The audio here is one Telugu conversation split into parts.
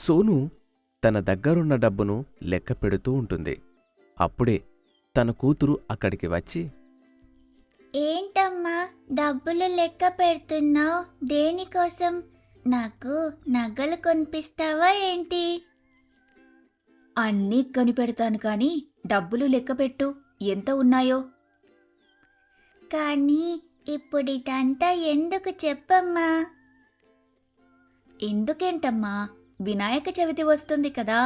సోను తన దగ్గరున్న డబ్బును లెక్క పెడుతూ ఉంటుంది. అప్పుడే తన కూతురు అక్కడికి వచ్చి, ఏంటమ్మా డబ్బులు లెక్క పెడుతున్నావు? దేనికోసం? నాకు నగలు కొనిపిస్తావా ఏంటి? అన్నీ కనిపెడతాను కాని డబ్బులు లెక్కపెట్టు, ఎంత ఉన్నాయో. కానీ ఇప్పుడిదంతా ఎందుకు చెప్పమ్మా? ఎందుకేంటమ్మా, వినాయక చవితి వస్తుంది కదా,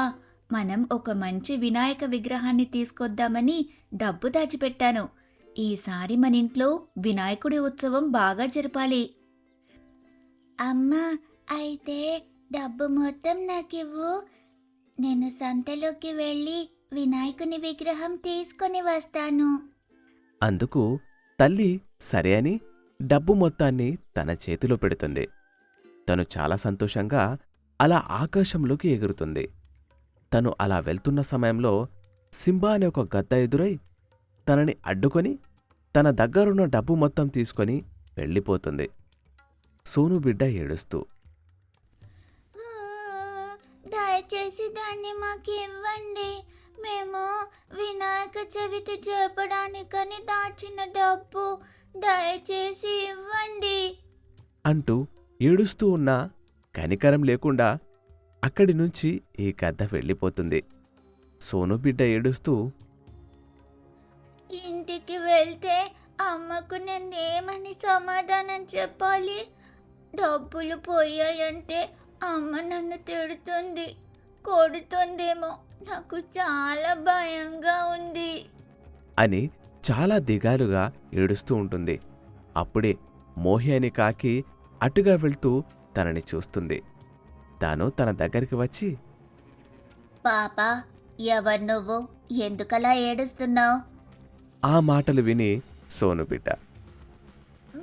మనం ఒక మంచి వినాయక విగ్రహాన్ని తీసుకొద్దామని డబ్బు దాచిపెట్టాను. ఈసారి మన ఇంట్లో వినాయకుడి ఉత్సవం బాగా జరపాలి. అమ్మా, అయితే డబ్బు మొత్తం నాకివ్వు. నేను సంతలోకి వెళ్ళి వినాయకుని విగ్రహం తీసుకొని వస్తాను. అందుకు తల్లి సరే అని డబ్బు మొత్తాన్ని తన చేతిలో పెడుతుంది. తను చాలా సంతోషంగా అలా ఆకాశంలోకి ఎగురుతుంది. తను అలా వెళ్తున్న సమయంలో సింబా అనే ఒక గద్ద ఎదురై తనని అడ్డుకొని తన దగ్గరున్న డబ్బు మొత్తం తీసుకొని వెళ్ళిపోతుంది. సోను బిడ్డ ఏడుస్తూ, దయచేసి దాన్ని మాకు ఇవ్వండి. మేము వినాయక చవితి జరపడానికని దాచిన డబ్బు దయచేసి ఇవ్వండి అంటూ ఏడుస్తూ ఉన్నా కనికరం లేకుండా అక్కడి నుంచి ఈ గద్ద వెళ్ళిపోతుంది. సోను బిడ్డ ఏడుస్తూ, ఇంటికి వెళ్తే అమ్మకు నేనేమని సమాధానం చెప్పాలి? డబ్బులు పోయాయంటే అమ్మ నన్ను తిడుతుంది, కొడుతుందేమో. నాకు చాలా భయంగా ఉంది అని చాలా దిగాలుగా ఏడుస్తూ ఉంటుంది. అప్పుడే మోహి అని కాకి అటుగా వెళ్తూ తనని చూస్తుంది. తాను తన దగ్గరికి వచ్చి, పాపా, ఎవరు నువ్వు? ఎందుకలా ఏడుస్తున్నావు? ఆ మాటలు విని సోను బిడ్డ,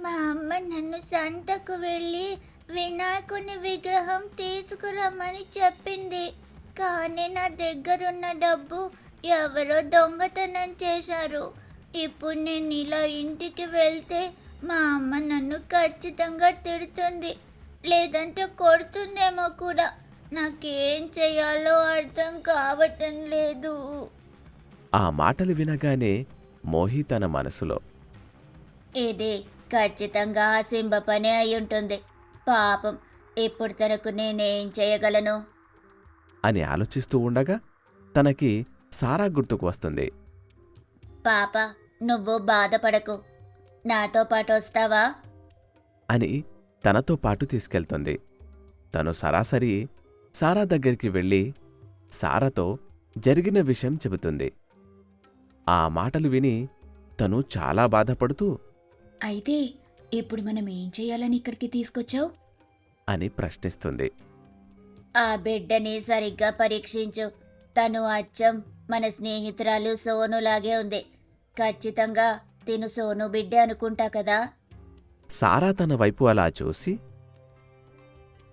మా అమ్మ నన్ను సంతకు వెళ్ళి వినాయకుని విగ్రహం తీసుకురమ్మని చెప్పింది. కానీ నా దగ్గరున్న డబ్బు ఎవరో దొంగతనం చేశారు. ఇప్పుడు నేను ఇలా ఇంటికి వెళ్తే మా అమ్మ నన్ను ఖచ్చితంగా తిడుతుంది, లేదంటే కొడుతుందేమో కూడా. నాకేం చేయాలో అర్థం కావటం లేదు. ఆ మాటలు వినగానే మోహి తన మనసులో, ఇది ఖచ్చితంగా సింబ పని అయి ఉంటుంది. పాపం, ఇప్పుడు తనకు నేనేం చేయగలను? అని ఆలోచిస్తూ ఉండగా తనకి సారా గుర్తుకు వస్తుంది. పాప, నువ్వు బాధపడకు, నాతో పాటు వస్తావా? అని తనతో పాటు తీసుకెళ్తుంది. తను సరాసరి సారా దగ్గరికి వెళ్ళి సారాతో జరిగిన విషయం చెబుతుంది. ఆ మాటలు విని తను చాలా బాధపడుతూ, అయితే ఇప్పుడు మనం ఏం చేయాలని ఇక్కడికి తీసుకొచ్చావు? అని ప్రశ్నిస్తుంది. ఆ బిడ్డని సరిగ్గా పరీక్షించు. తను అచ్చం మన స్నేహితురాలు సోనులాగే ఉంది. ఖచ్చితంగా తిను సోను బిడ్డే అనుకుంటా కదా? సారా తన వైపు అలా చూసి,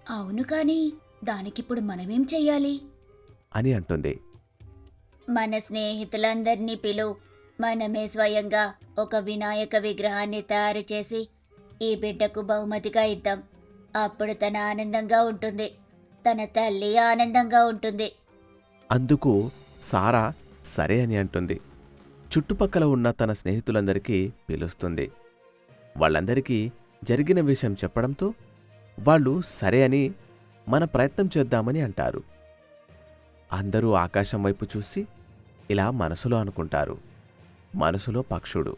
అవును, కానీ దానికిప్పుడు మనమేం చెయ్యాలి? అని అంటుంది. మన స్నేహితులందరినీ పిలువు. మనమే స్వయంగా ఒక వినాయక విగ్రహాన్ని తయారు చేసి ఈ బిడ్డకు బహుమతిగా ఇద్దాం. అప్పుడు తన ఆనందంగా ఉంటుంది, తన తల్లి ఆనందంగా ఉంటుంది. అందుకు సారా సరే అని అంటుంది. చుట్టుపక్కల ఉన్న తన స్నేహితులందరికీ పిలుస్తుంది. వాళ్ళందరికీ జరిగిన విషయం చెప్పడంతో వాళ్ళు సరే అని మన ప్రయత్నం చేద్దామని అంటారు. అందరూ ఆకాశం వైపు చూసి ఇలా మనసులో అనుకుంటారు. మనసులో పక్షుడు,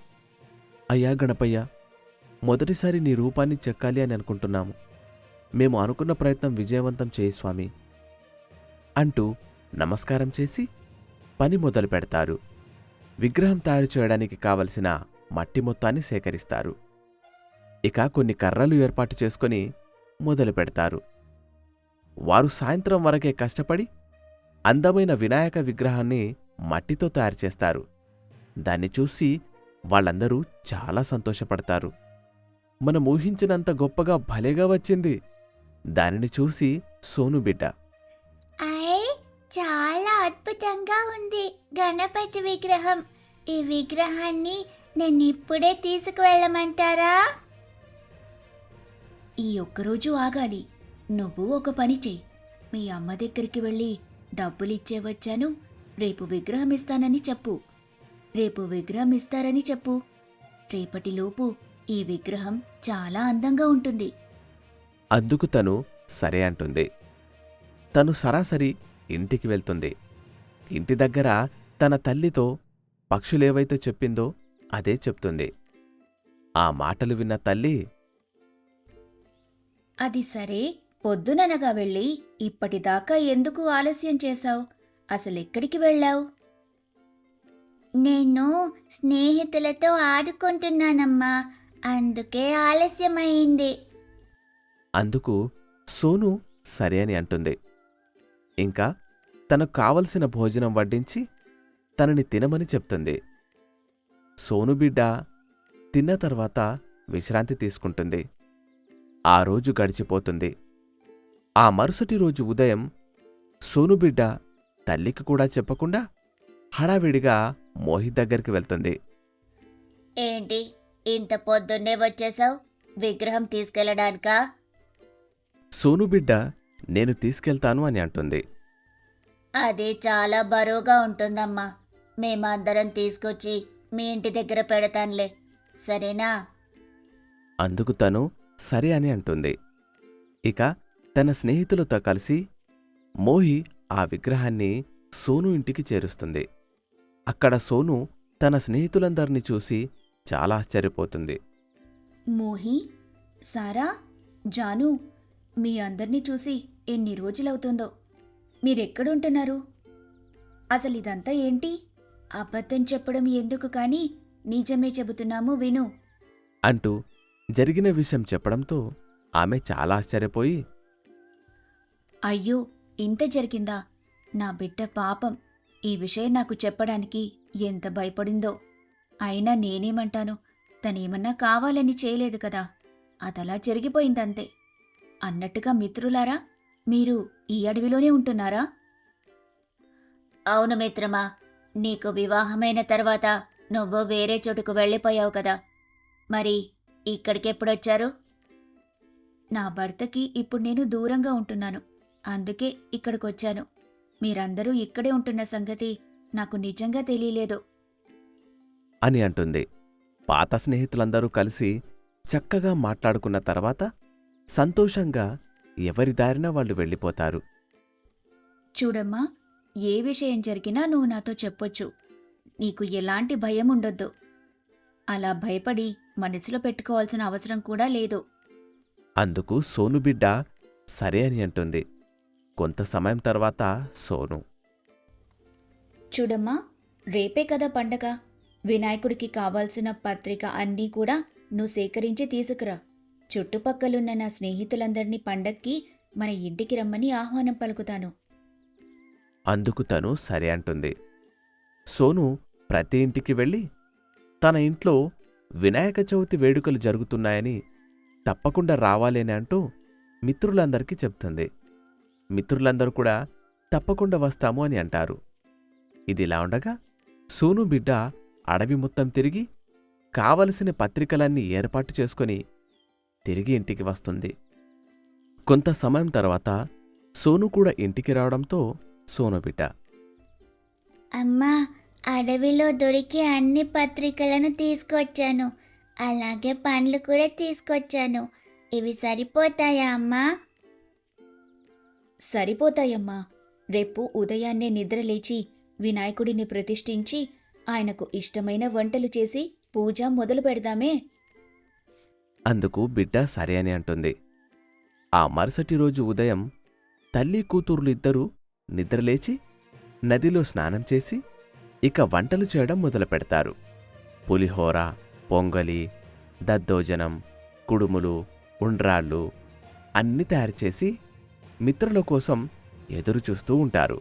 అయ్యా గణపయ్య, మొదటిసారి నీ రూపాన్ని చెక్కాలి అని అనుకుంటున్నాము. మేము అనుకున్న ప్రయత్నం విజయవంతం చేయి స్వామి అంటూ నమస్కారం చేసి పని మొదలు పెడతారు. విగ్రహం తయారు చేయడానికి కావలసిన మట్టి మొత్తాన్ని సేకరిస్తారు. ఇక కొన్ని కర్రలు ఏర్పాటు చేసుకొని మొదలు పెడతారు. వారు సాయంత్రం వరకే కష్టపడి అందమైన వినాయక విగ్రహాన్ని మట్టితో తయారు చేస్తారు. దాన్ని చూసి వాళ్ళందరూ చాలా సంతోషపడతారు. మనం ఊహించినంత గొప్పగా భలేగా వచ్చింది. దానిని చూసి సోను బిడ్డ, చాలా అద్భుతంగా ఉంది గణపతి విగ్రహం. ఈ విగ్రహాన్ని నేను ఇప్పుడే తీసుకువెళ్ళమంటారా? ఈ ఒక్కరోజు ఆగాలి. నువ్వు ఒక పని చెయ్యి. మీ అమ్మ దగ్గరికి వెళ్ళి డబ్బులిచ్చే వచ్చాను, రేపు విగ్రహం ఇస్తానని చెప్పు. రేపు విగ్రహం ఇస్తారని చెప్పు. రేపటిలోపు ఈ విగ్రహం చాలా అందంగా ఉంటుంది. అందుకు తను సరే అంటుంది. తను సరాసరి ఇంటికి వెళ్తుంది. ఇంటి దగ్గర తన తల్లితో పక్షులేవైతే చెప్పిందో అదే చెప్తుంది. ఆ మాటలు విన్న తల్లి, అది సరే, పొద్దుననగా వెళ్ళి ఇప్పటిదాకా ఎందుకు ఆలస్యం చేశావు? అసలెక్కడికి వెళ్ళావు? నేను స్నేహితులతో ఆడుకుంటున్నానమ్మా, అందుకే ఆలస్యమైంది. అందుకు సోను సరే అని అంటుంది. ఇంకా తనకు కావలసిన భోజనం వడ్డించి తనని తినమని చెప్తుంది. సోను బిడ్డ తిన్న తర్వాత విశ్రాంతి తీసుకుంటుంది. ఆ రోజు గడిచిపోతుంది. ఆ మరుసటి రోజు ఉదయం సోను బిడ్డ తల్లికి కూడా చెప్పకుండా హడావిడిగా మోహిత్ దగ్గరికి వెళ్తుంది. ఏంటి ఇంత పొద్దున్నే వచ్చేసావు? విగ్రహం తీసుకెళ్ళడానికా? సోను బిడ్డ నేను తీసుకెళ్తాను అని అంటుంది. అది చాలా బరువుగా ఉంటుందమ్మా, మేమందరం తీసుకొచ్చి మీ ఇంటి దగ్గర పెడతానులే, సరేనా? అందుకు తను సరే అని అంటుంది. ఇక తన స్నేహితులతో కలిసి మోహి ఆ విగ్రహాన్ని సోను ఇంటికి చేరుస్తుంది. అక్కడ సోను తన స్నేహితులందర్నీ చూసి చాలా ఆశ్చర్యపోతుంది. మోహి, సారా, జాను, మీ అందర్నీ చూసి ఎన్ని రోజులవుతుందో. మీరెక్కడుంటున్నారు? అసలిదంతా ఏంటి? అబద్ధం చెప్పడం ఎందుకు కాని నిజమే చెబుతున్నాము విను. అంటూ జరిగిన విషయం చెప్పడంతో ఆమె చాలా ఆశ్చర్యపోయి, అయ్యో, ఇంత జరిగిందా? నా బిడ్డ పాపం ఈ విషయం నాకు చెప్పడానికి ఎంత భయపడిందో. అయినా నేనేమంటాను, తనేమన్నా కావాలని చేయలేదు కదా, అదలా జరిగిపోయిందంతే. అన్నట్టుగా మిత్రులారా, మీరు ఈ అడవిలోనే ఉంటున్నారా? అవును మిత్రమా, నీకు వివాహమైన తర్వాత నువ్వు వేరే చోటుకు వెళ్ళిపోయావు కదా, మరి ఇక్కడికెప్పుడొచ్చారు? నా భర్తకి ఇప్పుడు నేను దూరంగా ఉంటున్నాను, అందుకే ఇక్కడికొచ్చాను. మీరందరూ ఇక్కడే ఉంటున్న సంగతి నాకు నిజంగా తెలియలేదు. అని అంటుంది. పాత స్నేహితులందరూ కలిసి చక్కగా మాట్లాడుకున్న తర్వాత సంతోషంగా ఎవరి దారిన వాళ్ళు వెళ్ళిపోతారు. చూడమ్మా, ఏ విషయం జరిగినా నువ్వు నాతో చెప్పొచ్చు. నీకు ఎలాంటి భయం ఉండొద్దు. అలా భయపడి మనసులో పెట్టుకోవాల్సిన అవసరం కూడా లేదు. అందుకు సోను బిడ్డ సరే అని అంటుంది. కొంత సమయం తర్వాత సోను, చూడమ్మా, రేపే కదా పండగ. వినాయకుడికి కావాల్సిన పత్రిక అన్నీ కూడా నువ్వు సేకరించి తీసుకురా. చుట్టుపక్కలున్న నా స్నేహితులందరినీ పండక్కి మన ఇంటికి రమ్మని ఆహ్వానం పలుకుతాను. అందుకు తను సరే అంటుంది. సోను ప్రతి ఇంటికి వెళ్ళి తన ఇంట్లో వినాయక చవితి వేడుకలు జరుగుతున్నాయని తప్పకుండా రావాలని అంటూ మిత్రులందరికీ చెప్తుంది. మిత్రులందరూ కూడా తప్పకుండా వస్తాము అని అంటారు. ఇదిలా ఉండగా సోను బిడ్డ అడవి మొత్తం తిరిగి కావలసిన పత్రికలన్నీ ఏర్పాటు చేసుకుని తిరిగి ఇంటికి వస్తుంది. కొంత సమయం తర్వాత సోను కూడా ఇంటికి రావడంతో సోను బిడ్డ, అమ్మా, అడవిలో దొరికి అన్ని పత్రికలను తీసుకొచ్చాను, అలాగే పండ్లు కూడా తీసుకొచ్చాను. ఇవి సరిపోతాయా అమ్మా? సరిపోతాయమ్మా. రేపు ఉదయాన్నే నిద్రలేచి వినాయకుడిని ప్రతిష్ఠించి ఆయనకు ఇష్టమైన వంటలు చేసి పూజ మొదలు పెడదామే. అందుకు బిడ్డ సరే అని అంటుంది. ఆ మరుసటి రోజు ఉదయం తల్లి కూతుర్లు ఇద్దరూ నిద్రలేచి నదిలో స్నానం చేసి ఇక వంటలు చేయడం మొదలు పెడతారు. పులిహోర, పొంగలి, దద్దోజనం, కుడుములు, ఉండ్రాళ్ళు అన్నీ తయారు చేసి మిత్రుల కోసం ఎదురు చూస్తూ ఉంటారు.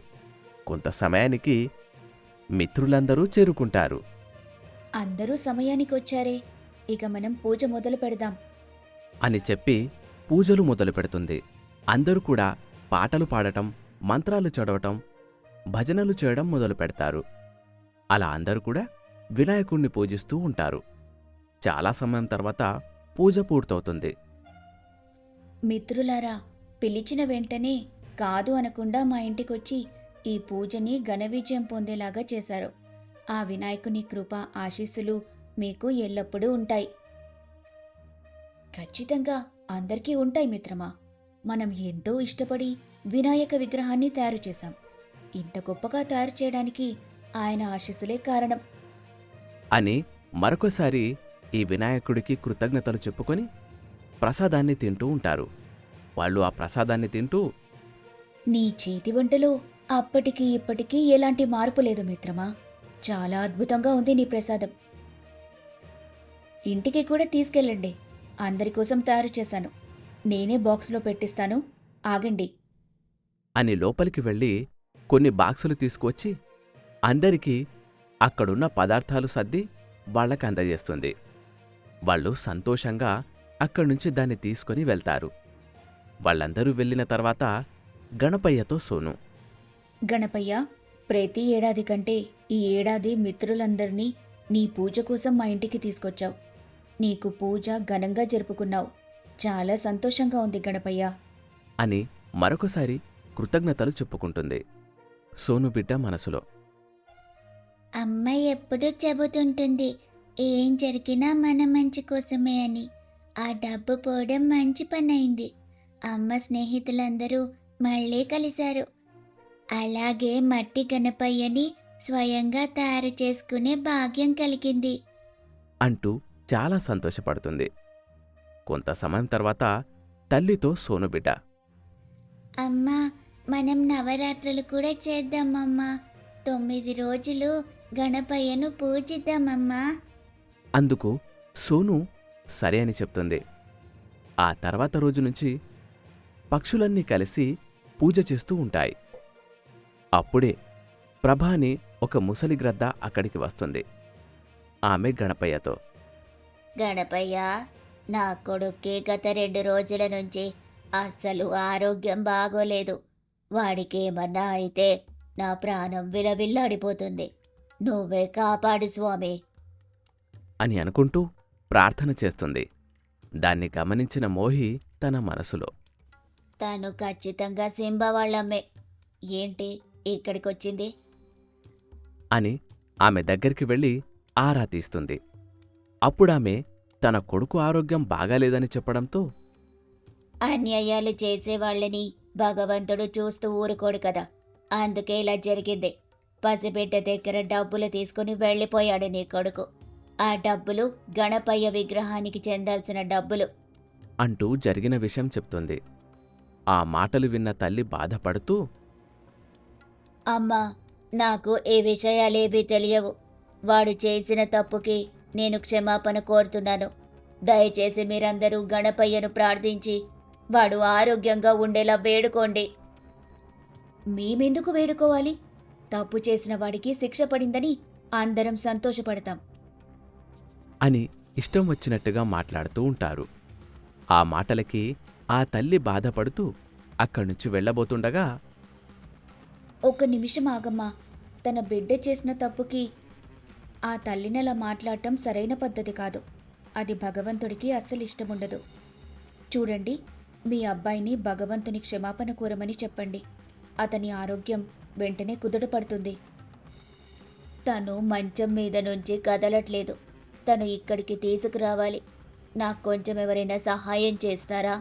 కొంత సమయానికి మిత్రులందరూ చేరుకుంటారు. అందరూ సమయానికొచ్చారే, ఇక మనం పూజ మొదలు పెడదాం అని చెప్పి పూజలు మొదలు పెడుతుంది. అందరూ కూడా పాటలు పాడటం, మంత్రాలు చదవటం, భజనలు చేయడం మొదలు పెడతారు. అలా అందరూ కూడా వినాయకుణ్ణి పూజిస్తూ ఉంటారు. చాలా సమయం తర్వాత పూజ పూర్తవుతుంది. మిత్రులారా, పిలిచిన వెంటనే కాదు అనకుండా మా ఇంటికొచ్చి ఈ పూజని ఘన విజయం పొందేలాగా చేశారు. ఆ వినాయకుని కృప ఆశీస్సులు మీకు ఎల్లప్పుడూ ఉంటాయి. ఖచ్చితంగా అందరికీ ఉంటాయి మిత్రమా. మనం ఎంతో ఇష్టపడి వినాయక విగ్రహాన్ని తయారు చేశాం. ఇంత గొప్పగా తయారు చేయడానికి ఆయన ఆశీస్సులే కారణం. అని మరొకసారి ఈ వినాయకుడికి కృతజ్ఞతలు చెప్పుకొని ప్రసాదాన్ని తింటూ ఉంటారు. వాళ్ళు ఆ ప్రసాదాన్ని తింటూ నీ చేతి వంటలో అప్పటికి ఇప్పటికీ ఎలాంటి మార్పు లేదు మిత్రమా. చాలా అద్భుతంగా ఉంది నీ ప్రసాదం. ఇంటికి కూడా తీసుకెళ్ళండి. అందరి కోసం తయారు చేశాను. నేనే బాక్స్లో పెట్టిస్తాను. ఆగండి. అని లోపలికి వెళ్ళి కొన్ని బాక్సులు తీసుకువచ్చి అందరికీ అక్కడున్న పదార్థాలు సర్ది వాళ్ళకి అందజేస్తుంది. వాళ్ళు సంతోషంగా అక్కడ్నుంచి దాన్ని తీసుకొని వెళ్తారు. వాళ్ళందరూ వెళ్ళిన తర్వాత గణపయ్యతో సోను, గణపయ్య, ప్రతి ఏడాది కంటే ఈ ఏడాది మిత్రులందరినీ నీ పూజ కోసం మా ఇంటికి తీసుకొచ్చావు. నీకు పూజ ఘనంగా జరుపుకున్నావు. చాలా సంతోషంగా ఉంది గణపయ్య. అని మరొకసారి కృతజ్ఞతలు చెప్పుకుంటుంది. సోను బిడ్డ మనసులో, అమ్మ ఎప్పుడూ చెబుతుంటుంది ఏం జరిగినా మన మంచి కోసమే అని. ఆ డబ్బు పోవడం మంచి పనైంది. అమ్మ స్నేహితులందరూ మళ్ళీ కలిశారు. అలాగే మట్టి గణపయ్యని స్వయంగా తయారు చేసుకునే భాగ్యం కలిగింది. అంటూ చాలా సంతోషపడుతుంది. కొంత సమయం తర్వాత తల్లితో సోను బిడ్డ, అమ్మా, మనం నవరాత్రులు కూడా చేద్దామమ్మా. 9 రోజులు గణపయ్యను పూజిద్దామమ్మా. అందుకు సోను సరే అని చెప్తుంది. ఆ తర్వాత రోజు నుంచి పక్షులన్నీ కలిసి పూజ చేస్తూ ఉంటాయి. అప్పుడే ప్రభాని ఒక ముసలి గ్రద్ద అక్కడికి వస్తుంది. ఆమె గణపయ్యతో, గణపయ్య, నా కొడుక్కి గత 2 రోజుల నుంచి అస్సలు ఆరోగ్యం బాగోలేదు. వాడికేమన్నా అయితే నా ప్రాణం విలవిల్లాడిపోతుంది. నువ్వే కాపాడు స్వామి. అని అనుకుంటూ ప్రార్థన చేస్తుంది. దాన్ని గమనించిన మోహి తన మనసులో, తను ఖచ్చితంగా సింబా వాళ్ళమ్మే. ఏంటి ఇక్కడికొచ్చింది? అని ఆమె దగ్గరికి వెళ్ళి ఆరా తీస్తుంది. అప్పుడామె తన కొడుకు ఆరోగ్యం బాగాలేదని చెప్పడంతో, అన్యాయాలు చేసేవాళ్ళని భగవంతుడు చూస్తూ ఊరుకోడు కదా, అందుకే ఇలా జరిగింది. పసిబిడ్డ దగ్గర డబ్బులు తీసుకుని వెళ్ళిపోయాడు నీ కొడుకు. ఆ డబ్బులు గణపయ్య విగ్రహానికి చెందాల్సిన డబ్బులు. అంటూ జరిగిన విషయం చెప్తుంది. ఆ మాటలు విన్న తల్లి బాధపడుతూ, అమ్మా, నాకు ఈ విషయాలేవీ తెలియవు. వాడు చేసిన తప్పుకి నేను క్షమాపణ కోరుతున్నాను. దయచేసి మీరందరూ గణపయ్యను ప్రార్థించి వాడు ఆరోగ్యంగా ఉండేలా వేడుకోండి. మేమెందుకు వేడుకోవాలి? తప్పు చేసిన వాడికి శిక్ష పడిందని అందరం సంతోషపడతాం. అని ఇష్టం వచ్చినట్టుగా మాట్లాడుతూ ఉంటారు. ఆ మాటలకి ఆ తల్లి బాధపడుతూ అక్కడ్నుంచి వెళ్ళబోతుండగా, ఒక్క నిమిషం ఆగమ్మా. తన బిడ్డ చేసిన తప్పుకి ఆ తల్లినలా మాట్లాడటం సరైన పద్ధతి కాదు. అది భగవంతుడికి అస్సలు ఇష్టముండదు. చూడండి, మీ అబ్బాయిని భగవంతుని క్షమాపణ కోరమని చెప్పండి. అతని ఆరోగ్యం వెంటనే కుదుటపడుతుంది. తను మంచం మీద నుంచి కదలట్లేదు. తను ఇక్కడికి తీసుకురావాలి. నాకు కొంచెం ఎవరైనా సహాయం చేస్తారా?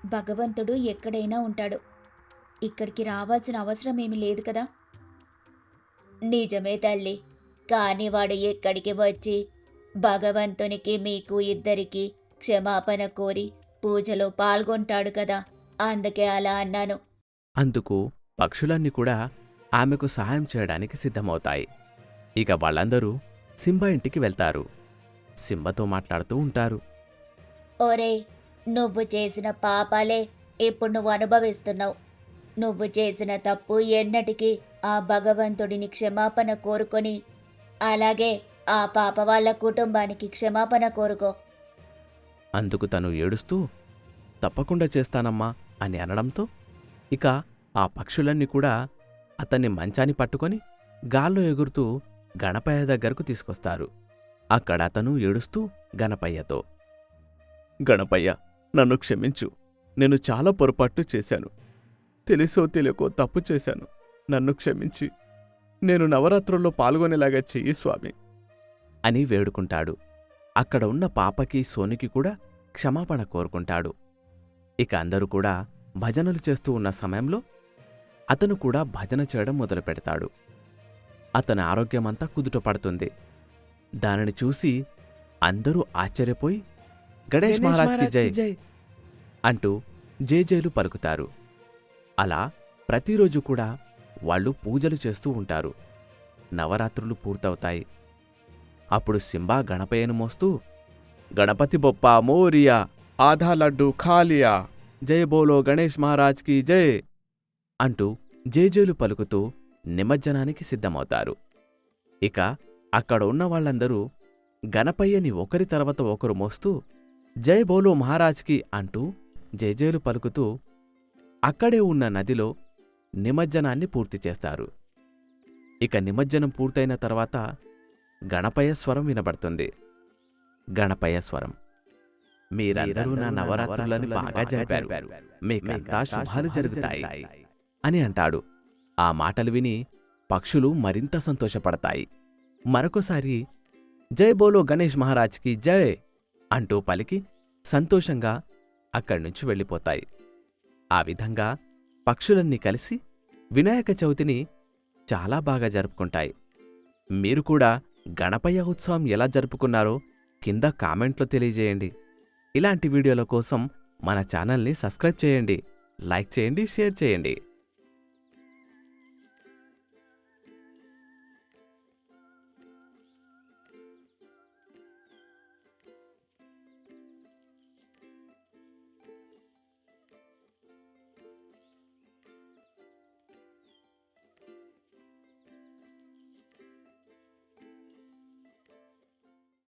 భగవంతుడు ఎక్కడైనా ఉంటాడు. ఇక్కడికి రావాల్సిన అవసరం ఏమీ లేదు కదా. నిజమే తల్లి, కానీ వాడు ఇక్కడికి వచ్చి భగవంతునికి మీకు ఇద్దరికి క్షమాపణ కోరి పూజలో పాల్గొంటాడు కదా, అందుకే అలా అన్నాను. అందుకు పక్షులన్నీ కూడా ఆమెకు సహాయం చేయడానికి సిద్ధమవుతాయి. ఇక వాళ్ళందరూ సింబా ఇంటికి వెళ్తారు. సింబతో మాట్లాడుతూ ఉంటారు. ఒరే, నువ్వు చేసిన పాపాలే ఇప్పుడు నువ్వు అనుభవిస్తున్నావు. నువ్వు చేసిన తప్పు ఎన్నటికీ ఆ భగవంతుడిని క్షమాపణ కోరుకొని, అలాగే ఆ పాప వాళ్ళ కుటుంబానికి క్షమాపణ కోరుకో. అందుకు తను ఏడుస్తూ, తప్పకుండా చేస్తానమ్మా అని అనడంతో ఇక ఆ పక్షులన్నీ కూడా అతన్ని మంచాన్ని పట్టుకొని గాల్లో ఎగురుతూ గణపయ్య దగ్గరకు తీసుకొస్తారు. అక్కడ అతను ఏడుస్తూ గణపయ్యతో, గణపయ్య, నన్ను క్షమించు. నేను చాలా పొరపాట్లు చేశాను. తెలుసో తెలియకో తప్పు చేశాను. నన్ను క్షమించి నేను నవరాత్రుల్లో పాల్గొనేలాగా చెయ్యి స్వామి అని వేడుకుంటాడు. అక్కడ ఉన్న పాపకి సోనికి కూడా క్షమాపణ కోరుకుంటాడు. ఇక అందరూ కూడా భజనలు చేస్తూ ఉన్న సమయంలో అతను కూడా భజన చేయడం మొదలుపెడతాడు. అతని ఆరోగ్యమంతా కుదుటపడుతుంది. దానిని చూసి అందరూ ఆశ్చర్యపోయి గణేష్ మహారాజ్కి జై అంటూ జేజేలు పలుకుతారు. అలా ప్రతిరోజు కూడా వాళ్ళు పూజలు చేస్తూ ఉంటారు. నవరాత్రులు పూర్తవుతాయి. అప్పుడు సింబా గణపయ్యను మోస్తూ గణపతి బొప్ప మోరియా, ఆధా లడ్డు ఖాలియా, జై బోలో గణేష్ మహారాజ్కి జై అంటూ జేజేలు పలుకుతూ నిమజ్జనానికి సిద్ధమవుతారు. ఇక అక్కడ ఉన్న వాళ్ళందరూ గణపయ్యని ఒకరి తర్వాత ఒకరు మోస్తూ జై బోలో మహారాజ్కి అంటూ జేజేలు పలుకుతూ అక్కడే ఉన్న నదిలో నిమజ్జనాన్ని పూర్తి చేస్తారు. ఇక నిమజ్జనం పూర్తయిన తర్వాత గణపయ్య స్వరం వినబడుతుంది. గణపయ్య స్వరం: మీరందరూ నా నవరాత్రులను బాగా జరిపారు, మీకంతా శుభాలు జరుగుతాయి అని అంటాడు. ఆ మాటలు విని పక్షులు మరింత సంతోషపడతాయి. మరొకసారి జై బోలో గణేష్ మహారాజ్కి జై అంటూ పలికి సంతోషంగా అక్కడ్నుంచి వెళ్ళిపోతాయి. ఆ విధంగా పక్షులన్నీ కలిసి వినాయక చవితిని చాలా బాగా జరుపుకుంటాయి. మీరు కూడా గణపయ్య ఉత్సవం ఎలా జరుపుకున్నారో కింద కామెంట్లో తెలియజేయండి. ఇలాంటి వీడియోల కోసం మన ఛానల్ని సబ్స్క్రైబ్ చేయండి, లైక్ చేయండి, షేర్ చేయండి.